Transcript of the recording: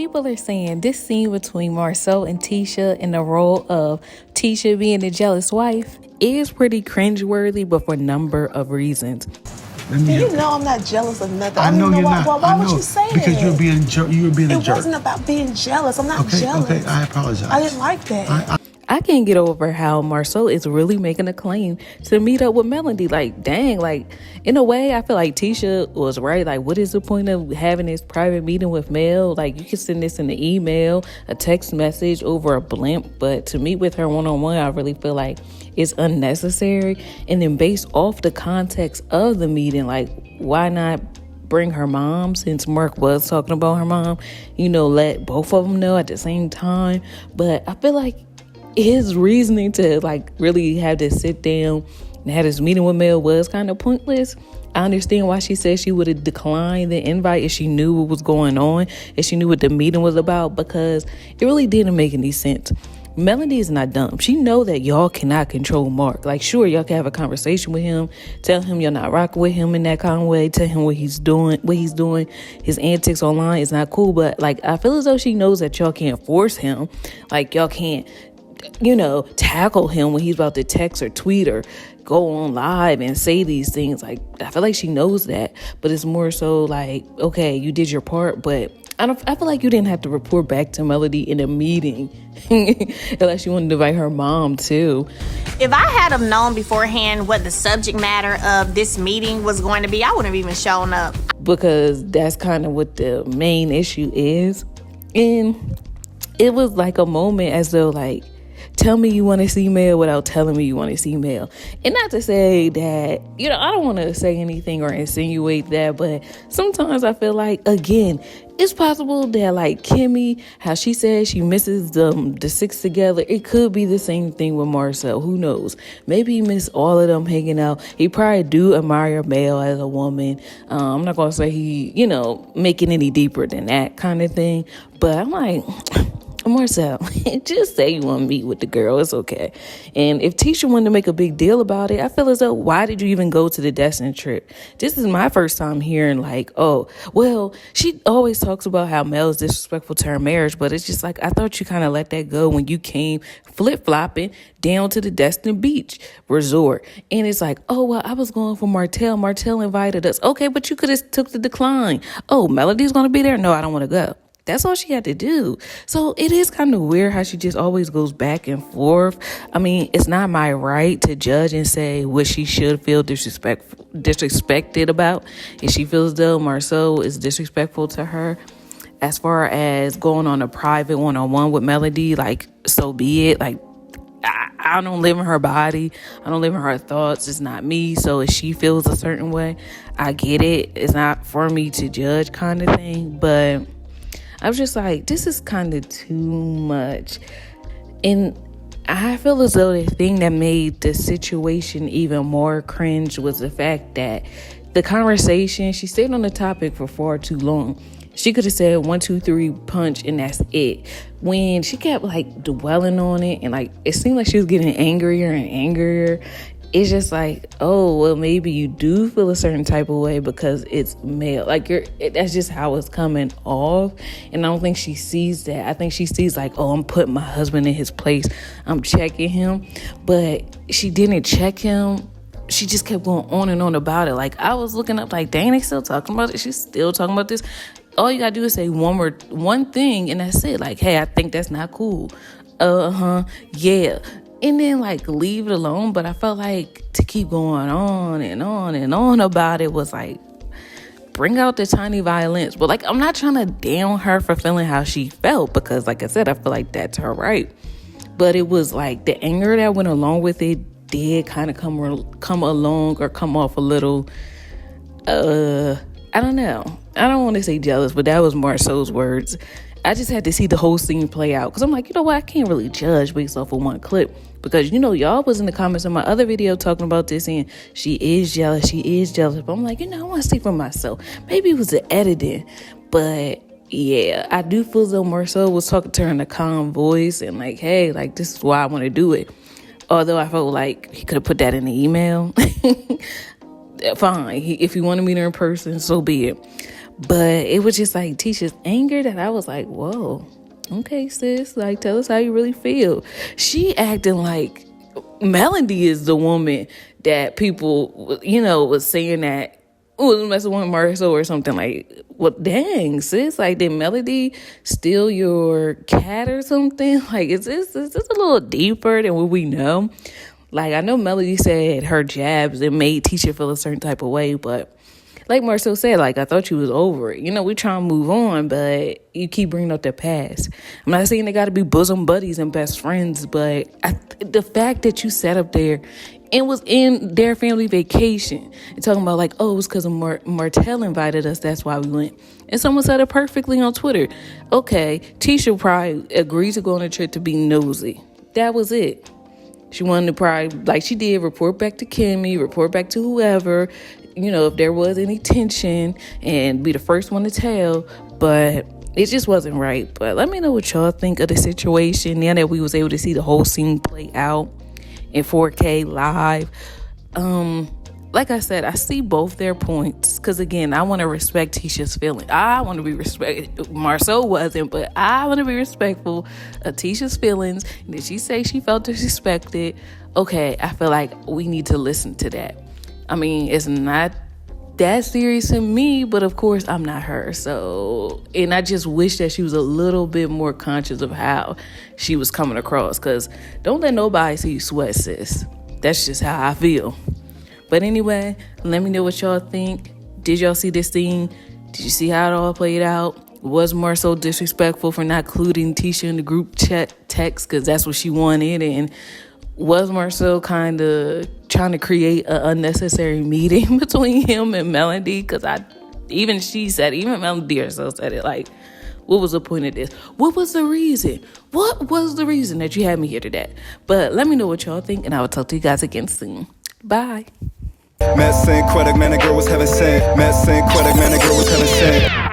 people are saying this scene between Marsau and Tisha in the role of Tisha being the jealous wife is pretty cringeworthy, but for a number of reasons. You know I'm not jealous of nothing. I know you're not. Why would you say that? Because you were being a jerk. It wasn't about being jealous. I'm not jealous. Okay, I apologize. I didn't like that. I can't get over how Marsau is really making a claim to meet up with Melody. Like, dang, like, in a way, I feel like Tisha was right. Like, what is the point of having this private meeting with Mel? Like, you can send this in the email, a text message over a blimp. But to meet with her one-on-one, I really feel like it's unnecessary. And then based off the context of the meeting, like, why not bring her mom, since Mark was talking about her mom, let both of them know at the same time. But I feel like his reasoning to like really have to sit down and have this meeting with Mel was kind of pointless. I understand why she said she would have declined the invite if she knew what was going on, if she knew what the meeting was about, because it really didn't make any sense. Melody is not dumb. She know that y'all cannot control Mark. Like, sure, y'all can have a conversation with him, tell him you're not rocking with him in that kind of way, tell him what he's doing, his antics online is not cool. But like, I feel as though she knows that y'all can't force him. Like, y'all can't tackle him when he's about to text or tweet or go on live and say these things. Like, I feel like she knows that, but it's more so like, okay, you did your part, but I feel like you didn't have to report back to Melody in a meeting unless you wanted to invite her mom too. If I had have known beforehand what the subject matter of this meeting was going to be, I wouldn't have even shown up. Because that's kind of what the main issue is. And it was like a moment as though like, tell me you want to see Mel without telling me you want to see Mel. And not to say that, I don't want to say anything or insinuate that, but sometimes I feel like, again, it's possible that like Kimmy, how she says she misses the six together, it could be the same thing with Marsau. Who knows? Maybe he missed all of them hanging out. He probably do admire Mel as a woman. I'm not going to say he, making any deeper than that kind of thing. But I'm like, Marsau, just say you want to meet with the girl. It's okay. And if Tisha wanted to make a big deal about it, I feel as though, why did you even go to the Destin trip? This is my first time hearing like, oh, well, she always talks about how Mel's disrespectful to her marriage, but it's just like, I thought you kind of let that go when you came flip-flopping down to the Destin Beach resort. And it's like, oh, well, I was going for Martell. Martell invited us. Okay, but you could have took the decline. Oh, Melody's going to be there? No, I don't want to go. That's all she had to do. So it is kind of weird how she just always goes back and forth. I mean, it's not my right to judge and say what she should feel disrespected about. If she feels though Marsau is disrespectful to her, as far as going on a private one-on-one with Melody, like, so be it. Like, I don't live in her body. I don't live in her thoughts. It's not me. So if she feels a certain way, I get it. It's not for me to judge kind of thing. But I was just like, this is kind of too much. And I feel as though the thing that made the situation even more cringe was the fact that the conversation, she stayed on the topic for far too long. She could have said 1, 2, 3 punch and that's it. When she kept like dwelling on it and like it seemed like she was getting angrier and angrier. It's just like, oh, well, maybe you do feel a certain type of way because it's male. Like, that's just how it's coming off. And I don't think she sees that. I think she sees like, oh, I'm putting my husband in his place. I'm checking him. But she didn't check him. She just kept going on and on about it. Like, I was looking up like, dang, they still talking about it. She's still talking about this. All you got to do is say one thing and that's it. Like, hey, I think that's not cool. Yeah. And then like leave it alone. But I felt like to keep going on and on and on about it was like, bring out the tiny violence. But like, I'm not trying to down her for feeling how she felt, because like I said, I feel like that's her right. But it was like the anger that went along with it did kind of come along or come off a little, I don't know. I don't want to say jealous, but that was Marsau's words. I just had to see the whole scene play out, because I'm like, you know what? I can't really judge based off of one clip, because, y'all was in the comments of my other video talking about this and she is jealous. But I'm like, I want to see for myself. Maybe it was the editing, but yeah, I do feel as though Marsau was talking to her in a calm voice and like, hey, like, this is why I want to do it. Although I felt like he could have put that in the email. Fine. If he wanted to meet her in person, so be it. But it was just like Tisha's anger that I was like, whoa, okay, sis, like, tell us how you really feel. She acting like Melody is the woman that people, was saying that was messing with Marsau or something. Like, well, dang, sis, like, did Melody steal your cat or something? Like, is this a little deeper than what we know? Like, I know Melody said her jabs, it made Tisha feel a certain type of way, but like Marsau said, like, I thought you was over it. We trying to move on, but you keep bringing up the past. I'm not saying they got to be bosom buddies and best friends, but the fact that you sat up there and was in their family vacation and talking about, like, oh, it was because Martell invited us, that's why we went. And someone said it perfectly on Twitter. Okay, Tisha probably agreed to go on a trip to be nosy. That was it. She wanted to probably, like she did, report back to Kimmy, report back to whoever, if there was any tension, and be the first one to tell. But it just wasn't right. But let me know what y'all think of the situation now that we was able to see the whole scene play out in 4K live. Like I said, I see both their points. Because, again, I want to respect Tisha's feelings. I want to be respectful. Marsau wasn't, but I want to be respectful of Tisha's feelings. And if she say she felt disrespected, okay, I feel like we need to listen to that. I mean, it's not that serious to me, but of course I'm not her. So, and I just wish that she was a little bit more conscious of how she was coming across. Because don't let nobody see you sweat, sis. That's just how I feel. But anyway, let me know what y'all think. Did y'all see this scene? Did you see how it all played out? Was Marsau disrespectful for not including Tisha in the group chat text? Because that's what she wanted. And was Marsau kind of trying to create an unnecessary meeting between him and Melody? Because even Melody herself said it, like, what was the point of this? What was the reason? What was the reason that you had me here today? But let me know what y'all think, and I will talk to you guys again soon. Bye. Matt saying, man, the girl was heaven sent. Matt saying, man, the girl was heaven sent.